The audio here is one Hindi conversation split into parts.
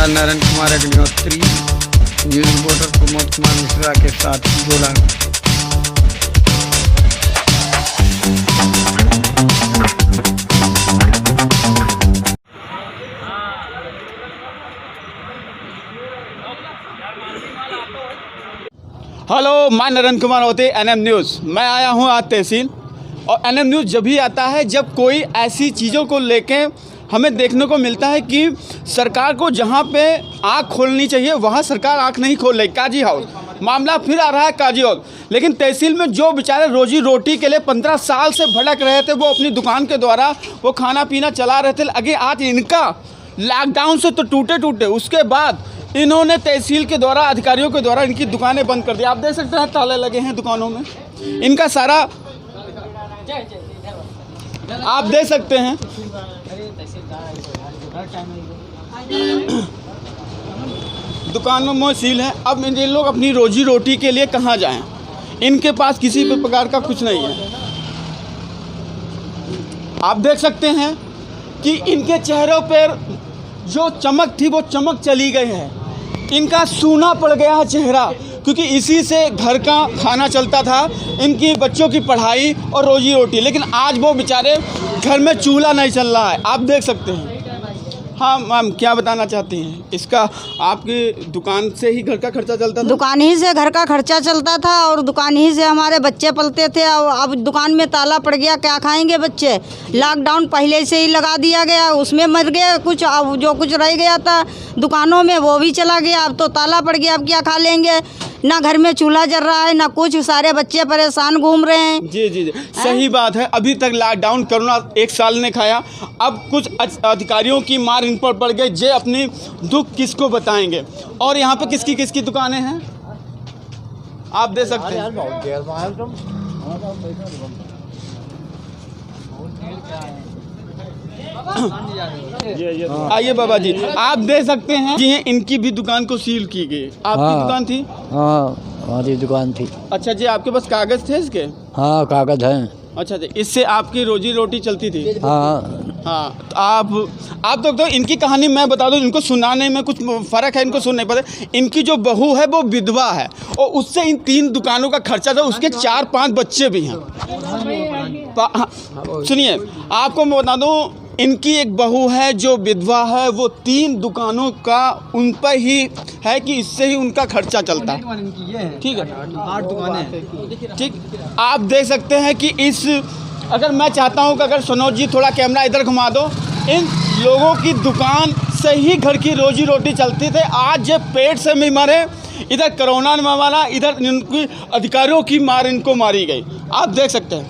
मैं नरेंद्र कुमार अग्निहोत्री, न्यूज़ रिपोर्टर प्रमोद कुमार मिश्रा के साथ गोला। हेलो, मैं नरेंद्र कुमार होते NM न्यूज़। मैं आया हूँ आज तहसील, और NM न्यूज़ जब भी आता है जब कोई ऐसी चीज़ों को लेके हमें देखने को मिलता है कि सरकार को जहाँ पे आँख खोलनी चाहिए वहाँ सरकार आँख नहीं खोल रही। काजी हाउस मामला फिर आ रहा है, काजी हाउस। लेकिन तहसील में जो बेचारे रोजी रोटी के लिए 15 साल से भटक रहे थे, वो अपनी दुकान के द्वारा वो खाना पीना चला रहे थे। आगे आज इनका लॉकडाउन से तो टूटे, उसके बाद इन्होंने तहसील के द्वारा, अधिकारियों के द्वारा इनकी दुकानें बंद कर दी। आप देख सकते हैं ताले लगे हैं दुकानों में, इनका सारा आप देख सकते हैं। दुकानों में सील है। अब इन लोग अपनी रोजी रोटी के लिए कहाँ जाएं? इनके पास किसी भी प्रकार का कुछ नहीं है। आप देख सकते हैं कि इनके चेहरों पर जो चमक थी वो चमक चली गई है। इनका सूना पड़ गया है चेहरा, क्योंकि इसी से घर का खाना चलता था, इनकी बच्चों की पढ़ाई और रोजी रोटी। लेकिन आज वो बेचारे घर में चूल्हा नहीं चल रहा है, आप देख सकते हैं। हाँ मैम, क्या बताना चाहती हैं? इसका आपकी दुकान से ही घर का खर्चा चलता था? दुकान ही से घर का खर्चा चलता था और दुकान ही से हमारे बच्चे पलते थे। अब दुकान में ताला पड़ गया, क्या खाएंगे बच्चे? लॉकडाउन पहले से ही लगा दिया गया, उसमें मर गया कुछ। अब जो कुछ रह गया था दुकानों में वो भी चला गया। अब तो ताला पड़ गया, अब क्या खा लेंगे? ना घर में चूल्हा जल रहा है, ना कुछ। सारे बच्चे परेशान घूम रहे हैं। जी सही बात है। अभी तक लॉकडाउन कोरोना 1 साल ने खाया। अब कुछ अधिकारियों की मार इन पर पड़ गई, जे अपनी दुख किसको बताएंगे। और यहाँ पे किसकी किसकी दुकानें हैं आप देख सकते हैं। आइए बाबा जी, आप देख सकते हैं जी, इनकी भी दुकान को सील की गई। आपकी दुकान थी? हाँ, हमारी दुकान थी। अच्छा जी, आपके पास कागज थे इसके? हाँ, कागज हैं। अच्छा जी, इससे आपकी रोजी रोटी चलती थी? हाँ हाँ। तो आप तो इनकी कहानी मैं बता दूं, इनको सुनाने में कुछ फ़र्क है, इनको सुन नहीं पाते। इनकी जो बहू है वो विधवा है, और उससे इन 3 दुकानों का खर्चा था। उसके 4-5 बच्चे भी हैं। सुनिए, आपको मैं बता दूं, इनकी एक बहू है जो विधवा है, वो 3 दुकानों का उन पर ही है कि इससे ही उनका खर्चा चलता है। ठीक है, 8 दुकानें। ठीक, आप देख सकते हैं कि अगर मैं चाहता हूं कि अगर सनोज जी थोड़ा कैमरा इधर घुमा दो, इन लोगों की दुकान से ही घर की रोजी रोटी चलती थी। आज ये पेट से भी मरे, इधर कोरोना ने मारा, इधर इनकी अधिकारियों की मार इनको मारी गई। आप देख सकते हैं।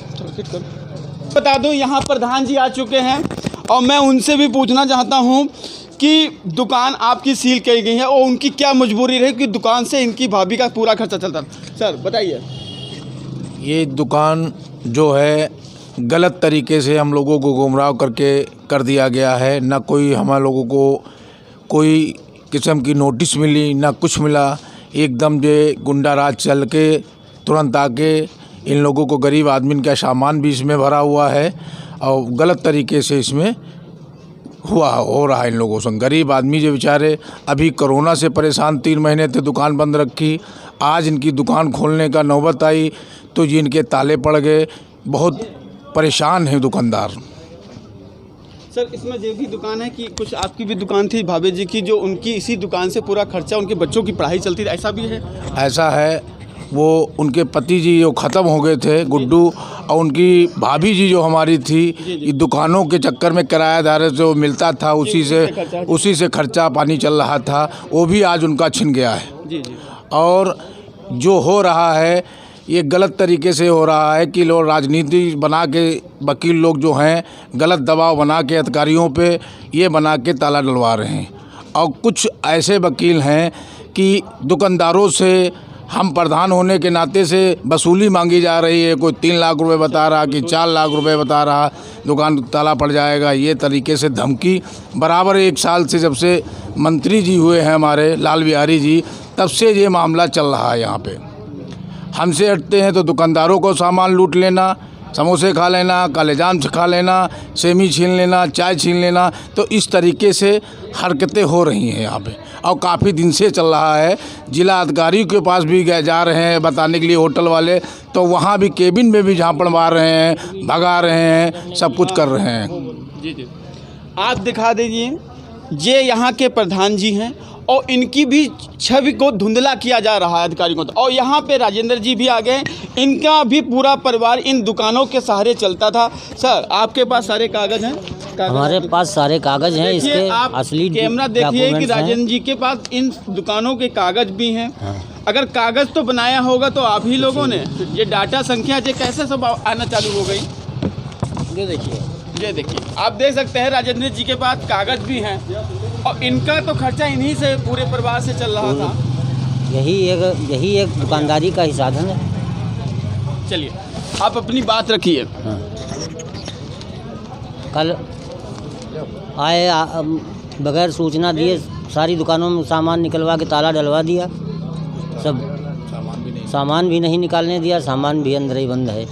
बता दूं, यहाँ प्रधान जी आ चुके हैं, और मैं उनसे भी पूछना चाहता हूं कि दुकान आपकी सील की गई है और उनकी क्या मजबूरी रही कि दुकान से इनकी भाभी का पूरा खर्चा चलता। सर बताइए। ये दुकान जो है गलत तरीके से हम लोगों को गुमराह करके कर दिया गया है। ना कोई हम लोगों को कोई किस्म की नोटिस मिली, ना कुछ मिला। एकदम जे गुंडा राज चल के तुरंत आके इन लोगों को, गरीब आदमी का सामान भी इसमें भरा हुआ है, और गलत तरीके से इसमें हो रहा है इन लोगों से। गरीब आदमी जो बेचारे अभी कोरोना से परेशान, 3 महीने थे दुकान बंद रखी। आज इनकी दुकान खोलने का नौबत आई तो जी इनके ताले पड़ गए। बहुत परेशान है दुकानदार। सर, इसमें ये भी दुकान है कि कुछ आपकी भी दुकान थी भाभी जी की, जो उनकी इसी दुकान से पूरा खर्चा, उनके बच्चों की पढ़ाई चलती थी, ऐसा भी है? ऐसा है, वो उनके पति जी जो ख़त्म हो गए थे, गुड्डू, और उनकी भाभी जी जो हमारी थी, ये दुकानों के चक्कर में किराएदार जो मिलता था उसी से खर्चा पानी चल रहा था, वो भी आज उनका छिन गया है। और जो हो रहा है ये गलत तरीके से हो रहा है कि लोग राजनीति बना के, वकील लोग जो हैं गलत दबाव बना के अधिकारियों पे ये बना के ताला डलवा रहे हैं। और कुछ ऐसे वकील हैं कि दुकानदारों से हम प्रधान होने के नाते से वसूली मांगी जा रही है। कोई 3 लाख रुपए बता रहा, कि 4 लाख रुपए बता रहा, दुकान ताला पड़ जाएगा। ये तरीके से धमकी बराबर 1 साल से, जब से मंत्री जी हुए हैं हमारे लाल बिहारी जी, तब से ये मामला चल रहा है। यहाँ पे हमसे हटते हैं तो दुकानदारों को सामान लूट लेना, समोसे खा लेना, काले जाम खा लेना, सेमी छीन लेना, चाय छीन लेना। तो इस तरीके से हरकतें हो रही हैं यहाँ पे और काफ़ी दिन से चल रहा है। जिला अधिकारी के पास भी गए जा रहे हैं बताने के लिए होटल वाले, तो वहाँ भी केबिन में भी झांपड़ मार रहे हैं, भगा रहे हैं, सब कुछ कर रहे हैं। जी जी, आप दिखा दीजिए, ये यहाँ के प्रधान जी हैं और इनकी भी छवि को धुंधला किया जा रहा है अधिकारियों को। और यहाँ पे राजेंद्र जी भी आ गए, इनका भी पूरा परिवार इन दुकानों के सहारे चलता था। सर, आपके पास सारे कागज़ हैं? हमारे पास सारे कागज़ हैं, इसके आप असली कैमरा देखिए कि डॉक्यूमेंट्स हैं। राजेंद्र जी के पास इन दुकानों के कागज़ भी हैं। अगर कागज़ तो बनाया होगा तो आप ही लोगों ने, ये डाटा संख्या ये कैसे सब आना चालू हो गई? ये देखिए, आप देख सकते हैं राजेंद्र जी के पास कागज़ भी हैं और इनका तो खर्चा इन्हीं से पूरे परिवार से चल रहा था। यही एक दुकानदारी का ही साधन है। चलिए, आप अपनी बात रखिए। कल आए बगैर सूचना दिए सारी दुकानों में सामान निकलवा के ताला डलवा दिया, सब सामान भी नहीं निकालने दिया, सामान भी अंदर ही बंद है।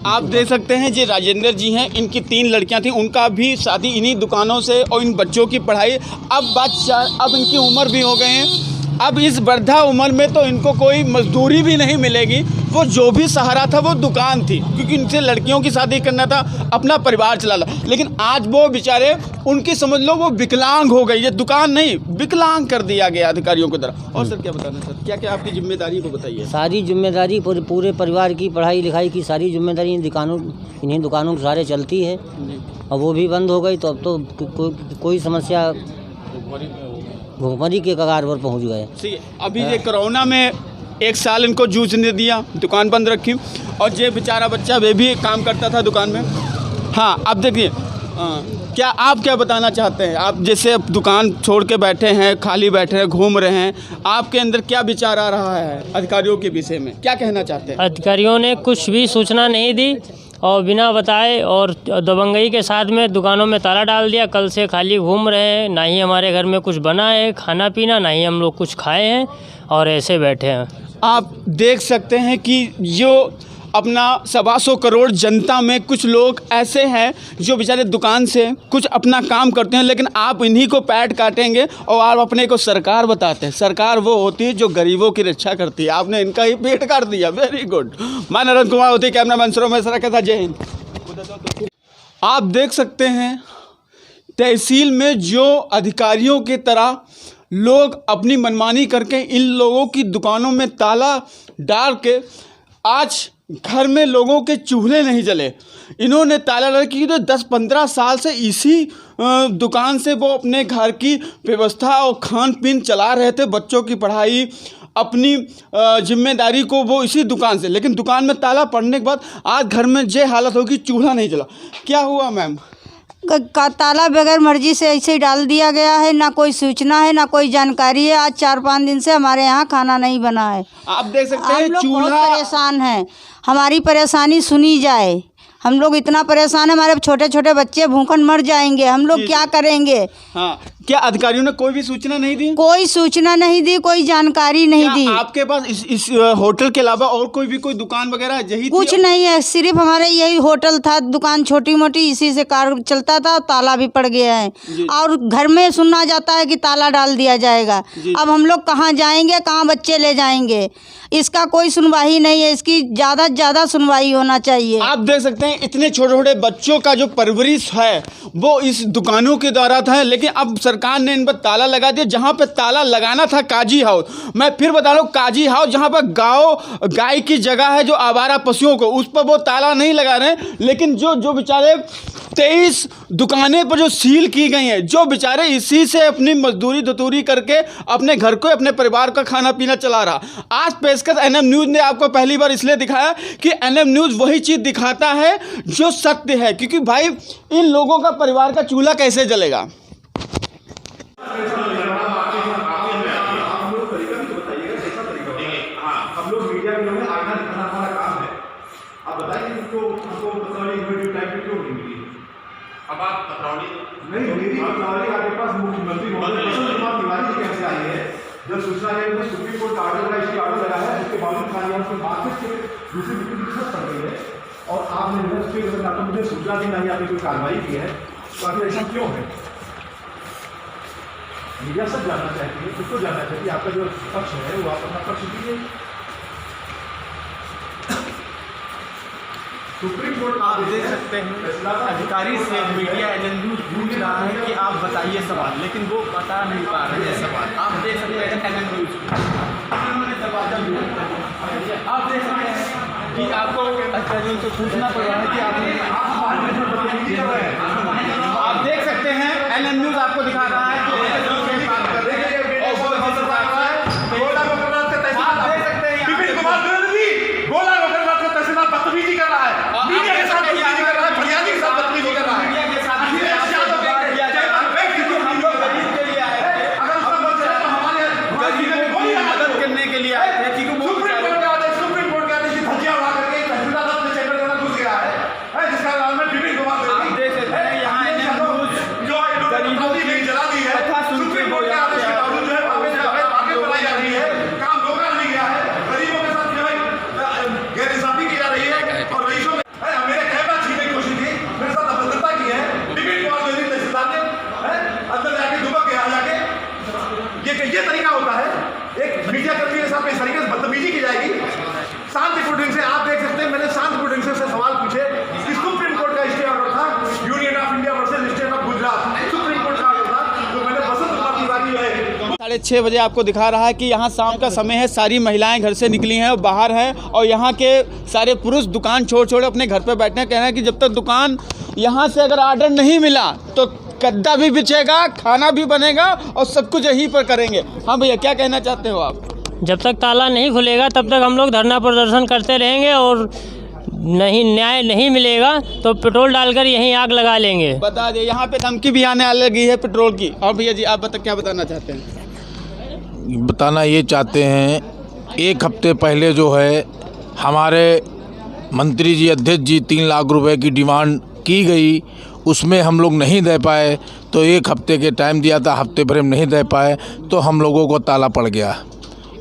आप देख सकते हैं ये राजेंद्र जी हैं, इनकी 3 लड़कियां थीं, उनका भी शादी इन्हीं दुकानों से और इन बच्चों की पढ़ाई। अब इनकी उम्र भी हो गए हैं, अब इस वृद्धा उम्र में तो इनको कोई मजदूरी भी नहीं मिलेगी। वो जो भी सहारा था वो दुकान थी, क्योंकि इनसे लड़कियों की शादी करना था, अपना परिवार चलाना। लेकिन आज वो बेचारे, उनकी समझ लो वो विकलांग हो गई, ये दुकान नहीं विकलांग कर दिया गया अधिकारियों की तरफ। और सर क्या बताना सर, क्या क्या आपकी जिम्मेदारी को बताइए? सारी जिम्मेदारी पूरे परिवार की पढ़ाई लिखाई की सारी जिम्मेदारी इन्हीं दुकानों के सहारे चलती है, और वो भी बंद हो गई तो अब तो कोई समस्या भुखमरी के कगार पर पहुंच गए। ठीक है, अभी ये कोरोना में 1 साल इनको जूझने दिया, दुकान बंद रखी, और ये बेचारा बच्चा वे भी काम करता था दुकान में। हाँ, अब देखिए, आप क्या बताना चाहते हैं? आप जैसे दुकान छोड़ के बैठे हैं, खाली बैठे हैं, घूम रहे हैं, आपके अंदर क्या विचार आ रहा है अधिकारियों के विषय में, क्या कहना चाहते हैं? अधिकारियों ने कुछ भी सूचना नहीं दी और बिना बताए और दबंगई के साथ में दुकानों में ताला डाल दिया। कल से खाली घूम रहे हैं, ना ही हमारे घर में कुछ बना है खाना पीना, ना ही हम लोग कुछ खाए हैं और ऐसे बैठे हैं। आप देख सकते हैं कि जो अपना 125 करोड़ जनता में कुछ लोग ऐसे हैं जो बेचारे दुकान से कुछ अपना काम करते हैं, लेकिन आप इन्हीं को पैट काटेंगे और आप अपने को सरकार बताते हैं। सरकार वो होती है जो गरीबों की रक्षा करती है, आपने इनका ही पेट काट दिया। Very good. मैं नरेंद्र कुमार होती, कैमरामैन सरोमेश रखा था। जय हिंद। आप देख सकते हैं तहसील में जो अधिकारियों की तरह लोग अपनी मनमानी करके इन लोगों की दुकानों में ताला डाल के आज घर में लोगों के चूल्हे नहीं जले। इन्होंने ताला लगा कि 10-15 साल से इसी दुकान से वो अपने घर की व्यवस्था और खान पीन चला रहे थे, बच्चों की पढ़ाई, अपनी जिम्मेदारी को वो इसी दुकान से। लेकिन दुकान में ताला पड़ने के बाद आज घर में ये हालत होगी, चूल्हा नहीं जला। क्या हुआ मैम? का ताला बगैर मर्जी से ऐसे ही डाल दिया गया है, ना कोई सूचना है ना कोई जानकारी है। आज 4-5 दिन से हमारे यहाँ खाना नहीं बना है। आप देख सकते हैं बहुत चूल्हा। परेशान हैं, हमारी परेशानी सुनी जाए। हम लोग इतना परेशान है, हमारे छोटे छोटे बच्चे भूखन मर जाएंगे, हम लोग क्या करेंगे? हाँ, क्या अधिकारियों ने कोई भी सूचना नहीं दी? कोई सूचना नहीं दी, कोई जानकारी नहीं दी। आपके पास इस होटल के अलावा और कोई दुकान वगैरह यही कुछ नहीं है, सिर्फ हमारे यही होटल था, दुकान छोटी मोटी, इसी से कार चलता था। ताला भी पड़ गया है और घर में सुनना जाता है कि ताला डाल दिया जाएगा। अब हम लोग कहाँ जाएंगे, कहाँ बच्चे ले जाएंगे? इसका कोई सुनवाई नहीं है, इसकी ज़्यादा से ज़्यादा सुनवाई होना चाहिए। आप देख सकते हैं इतने छोटे छोटे बच्चों का जो परवरिश है वो इस दुकानों के द्वारा था, लेकिन अब सरकार ने इन पर ताला लगा दिया। जहाँ पे ताला लगाना था काजी हाउस, मैं फिर बता रहा हूँ, काजी हाउस जहाँ पर गाय की जगह है जो आवारा पशुओं को, उस पर वो ताला नहीं लगा रहे हैं। लेकिन जो बेचारे 23 दुकानें पर जो सील की गई हैं, जो बेचारे इसी से अपनी मजदूरी दतूरी करके अपने घर को, अपने परिवार का खाना पीना चला रहा। आज पेशकश एनएम न्यूज़ ने आपको पहली बार इसलिए दिखाया कि एनएम न्यूज़ वही चीज़ दिखाता है जो सत्य है, क्योंकि भाई इन लोगों का परिवार का चूल्हा कैसे जलेगा? अब आप पत्रौली नहीं, मेरी पत्रौली आपके पास मुख्यमंत्री महोदय बसंत कुमार तिवारी जी कैसे आई है? जब सूचना है उन्होंने सुप्रीम कोर्ट का ऑर्डर लगा, इसकी ऑर्डर लगा है, उसके बावजूद खाली उसके बाद से दूसरी मीटिंग की पड़ गई है और आपने जो है उसके अगर ना तो मुझे सूचना दी, ना ही आपने कोई कार्रवाई की है, तो आखिर ऐसा क्यों है? मीडिया सब जानना चाहती है, खुद को जानना चाहती है, आपका जो पक्ष है वो आप अपना पक्ष दीजिए। सुप्रीम कोर्ट आप देख सकते हैं अधिकारी से मीडिया एजेंसी पूछ रहा है कि आप बताइए सवाल, लेकिन वो बता नहीं पा रहे हैं सवाल। आप देख सकते हैं आप देख सकते हैं कि आपको अधिकारियों से पूछना पड़ रहा है कि आप देख सकते हैं एनएन न्यूज़ आपको दिखा रहा है कि बदतमीजी कर रहा है, मीडिया के साथ बदतमीजी कर रहा है, फरियादी के साथ बदतमीजी कर रहा है। मदद करने के लिए आए थे कि सुप्रीम कोर्ट के आदेश की धज्जियां उड़ा करके तहसीलदार अपने चैम्बर में घुस गया है, जिसका नाम है विपिन कुमार आप देख सकते हैं यहाँ जो कटौती नहीं जला दी है। सुप्रीम कोर्ट के आदेश के बावजूद जो है आगे बढ़ाई जा रही है, काम रोका नहीं गया है, गरीबों के साथ जो है गैर इंसाफी की जा रही है और रईसों में मेरे कैमरा छीनने की कोशिश की, मेरे साथ अभद्रता की है। विपिन कुमार जो तहसीलदार ने अंदर जाके दुबक गया जाके, ये तरीका होता है एक मीडिया कर्मी के साथ इस तरीके से बदतमीजी की जाएगी। शांतिपूर्ण ढंग से आप देख सकते हैं, मैंने शांतिपूर्ण ढंग से सवाल पूछे कि सुप्रीम कोर्ट का स्टे ऑर्डर था, union of India versus state of Gujarat, supreme court का ऑर्डर था, तो मैंने बसंत कुमार तिवारी जो है 6:30 बजे आपको दिखा रहा है कि यहाँ शाम का समय है, सारी महिलाएं घर से निकली हैं और बाहर हैं, और यहाँ के सारे पुरुष दुकान छोड़ छोड़ अपने घर पे बैठे हैं। कह रहे हैं कि जब तक दुकान यहाँ से अगर ऑर्डर नहीं मिला तो गद्दा भी बिछेगा, खाना भी बनेगा और सब कुछ यहीं पर करेंगे। हाँ भैया, क्या कहना चाहते हो आप? जब तक ताला नहीं खुलेगा तब तक हम लोग धरना प्रदर्शन करते रहेंगे, और नहीं न्याय नहीं मिलेगा तो पेट्रोल डालकर यहीं आग लगा लेंगे। बता दें, यहाँ पे धमकी भी आने लगी है पेट्रोल की। और भैया जी, आप क्या बताना चाहते हैं? बताना ये चाहते हैं, एक हफ्ते पहले जो है हमारे मंत्री जी, अध्यक्ष जी 3 लाख रुपए की डिमांड की गई, उसमें हम लोग नहीं दे पाए, तो 1 हफ्ते के टाइम दिया था, हफ्ते भर में नहीं दे पाए तो हम लोगों को ताला पड़ गया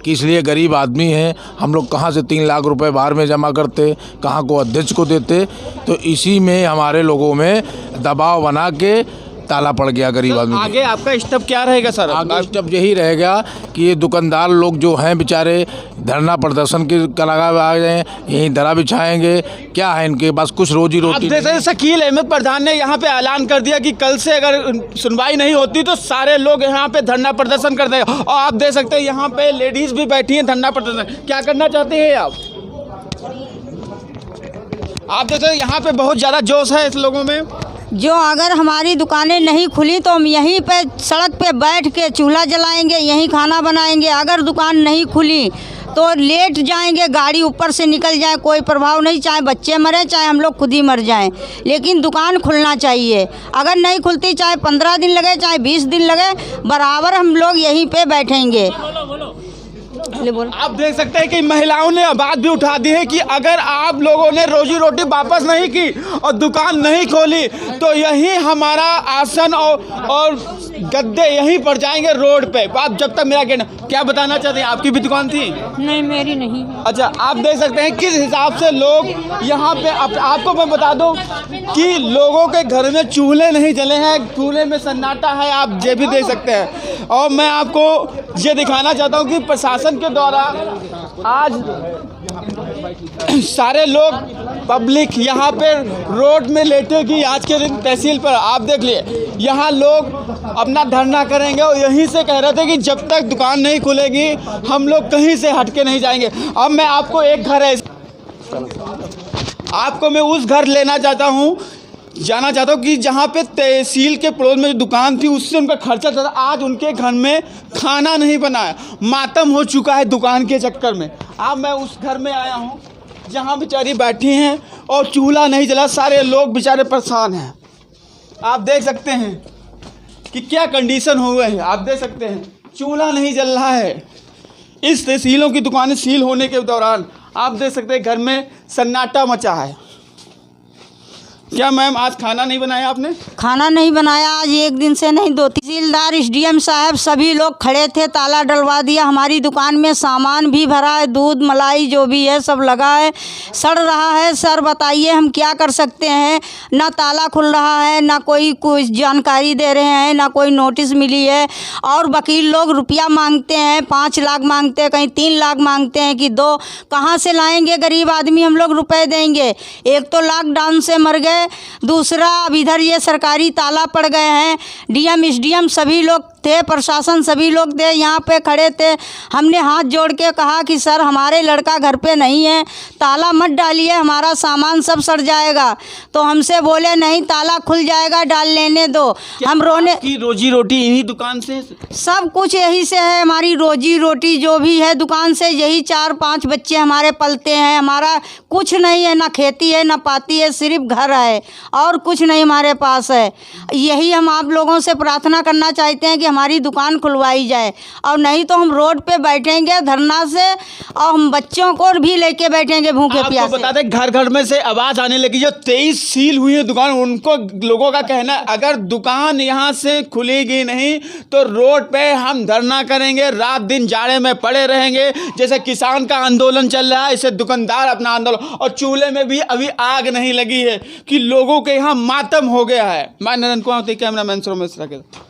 कि इसलिए गरीब आदमी हैं, हम लोग कहाँ से 3 लाख रुपए बाहर में जमा करते, कहाँ को अध्यक्ष को देते, तो इसी में हमारे लोगों में दबाव बना के ताला पड़ गया गरीब आदमी। आगे आपका स्टेप क्या रहेगा सर? आगे स्टेप यही रहेगा कि ये दुकानदार लोग जो हैं बेचारे धरना प्रदर्शन के लगा आ गए, यहीं धरा बिछाएंगे, क्या है इनके पास कुछ रोजी रोटी। जैसे शकील अहमद प्रधान ने यहाँ पे ऐलान कर दिया कि कल से अगर सुनवाई नहीं होती तो सारे लोग यहाँ पे धरना प्रदर्शन कर देंगे, और आप देख सकते हैं यहाँ पे लेडीज भी बैठी हैं धरना प्रदर्शन। क्या करना चाहते हैं आप देख सकते हैं यहाँ पे बहुत ज़्यादा जोश है इस लोगों में। जो अगर हमारी दुकानें नहीं खुली तो हम यहीं पे सड़क पे बैठ के चूल्हा जलाएंगे, यहीं खाना बनाएंगे। अगर दुकान नहीं खुली तो लेट जाएंगे, गाड़ी ऊपर से निकल जाए, कोई प्रभाव नहीं, चाहे बच्चे मरे चाहे हम लोग खुद ही मर जाएं, लेकिन दुकान खुलना चाहिए। अगर नहीं खुलती, चाहे 15 दिन लगे चाहे 20 दिन लगे, बराबर हम लोग यहीं पे बैठेंगे। आप देख सकते हैं कि महिलाओं ने बात भी उठा दी है कि अगर आप लोगों ने रोजी रोटी वापस नहीं की और दुकान नहीं खोली तो यही हमारा आसन और गद्दे यहीं पर जाएंगे रोड पे। आप जब तक मेरा कहना, क्या बताना चाहते हैं? आपकी भी दुकान थी? नहीं, मेरी नहीं। अच्छा, आप देख सकते हैं किस हिसाब से लोग यहाँ पे आपको मैं बता दूं कि लोगों के घर में चूल्हे नहीं जले हैं, चूल्हे में सन्नाटा है, आप ये भी देख सकते हैं। और मैं आपको ये दिखाना चाहता हूँ कि प्रशासन के द्वारा आज सारे लोग पब्लिक यहाँ पे रोड में लेटेगी आज के दिन तहसील पर। आप देख लिए यहाँ लोग अपना धरना करेंगे और यहीं से कह रहे थे कि जब तक दुकान नहीं खुलेगी हम लोग कहीं से हटके नहीं जाएंगे। अब मैं आपको एक घर है, आपको मैं उस घर जाना चाहता हूँ कि जहाँ पे तहसील के पड़ोस में जो दुकान थी उससे उनका खर्चा चला, आज उनके घर में खाना नहीं बनाया, मातम हो चुका है दुकान के चक्कर में। अब मैं उस घर में आया हूँ जहाँ बेचारी बैठी हैं और चूल्हा नहीं जला, सारे लोग बेचारे परेशान हैं। आप देख सकते हैं कि क्या कंडीशन हो गए हैं, आप देख सकते हैं चूल्हा नहीं जल रहा है। इस तहसीलों की दुकानें सील होने के दौरान आप देख सकते हैं घर में सन्नाटा मचा है। क्या मैम आज खाना नहीं बनाया आपने? खाना नहीं बनाया आज, एक दिन से नहीं, 2 तहसीलदार एसडीएम साहब सभी लोग खड़े थे, ताला डलवा दिया। हमारी दुकान में सामान भी भरा है, दूध मलाई जो भी है सब लगा है, सड़ रहा है। सर बताइए हम क्या कर सकते हैं? ना ताला खुल रहा है, ना कोई कुछ जानकारी दे रहे हैं, ना कोई नोटिस मिली है। और वकील लोग रुपया मांगते हैं, 5 लाख मांगते हैं, कहीं 3 लाख मांगते हैं कि 2 कहाँ से लाएंगे गरीब आदमी हम लोग रुपए देंगे? एक तो लॉकडाउन से मर गए, दूसरा अब इधर ये सरकारी ताला पड़ गए हैं। डीएम एसडीएम सभी लोग थे, प्रशासन सभी लोग थे, यहाँ पे खड़े थे। हमने हाथ जोड़ के कहा कि सर हमारे लड़का घर पे नहीं है, ताला मत डालिए, हमारा सामान सब सड़ जाएगा। तो हमसे बोले नहीं ताला खुल जाएगा, डाल लेने दो। हम रोने की रोजी रोटी इन्हीं दुकान से? सब कुछ यही से है, हमारी रोजी रोटी जो भी है दुकान से, यही 4-5 बच्चे हमारे पलते हैं। हमारा कुछ नहीं है, ना खेती है ना पाती है, सिर्फ घर है और कुछ नहीं हमारे पास है। यही हम आप लोगों से प्रार्थना करना चाहते हैं कि हमारी दुकान खुलवाई जाए, और नहीं तो हम रोड पे बैठेंगे धरना से, और हम बच्चों को भी लेके बैठेंगे भूखे प्यासे। आपको बता दें घर घर में से आवाज़ आने लगी, जो 23 सील हुई है दुकान, उनको लोगों का कहना है अगर दुकान यहाँ से खुलेगी नहीं तो रोड पे हम धरना करेंगे, रात दिन जाड़े में पड़े रहेंगे। जैसे किसान का आंदोलन चल रहा है, इससे दुकानदार अपना आंदोलन, और चूल्हे में भी अभी आग नहीं लगी है कि लोगों के यहाँ मातम हो गया है। मैं नरेंद्र कुमार, कैमरा मैन मिश्रा के।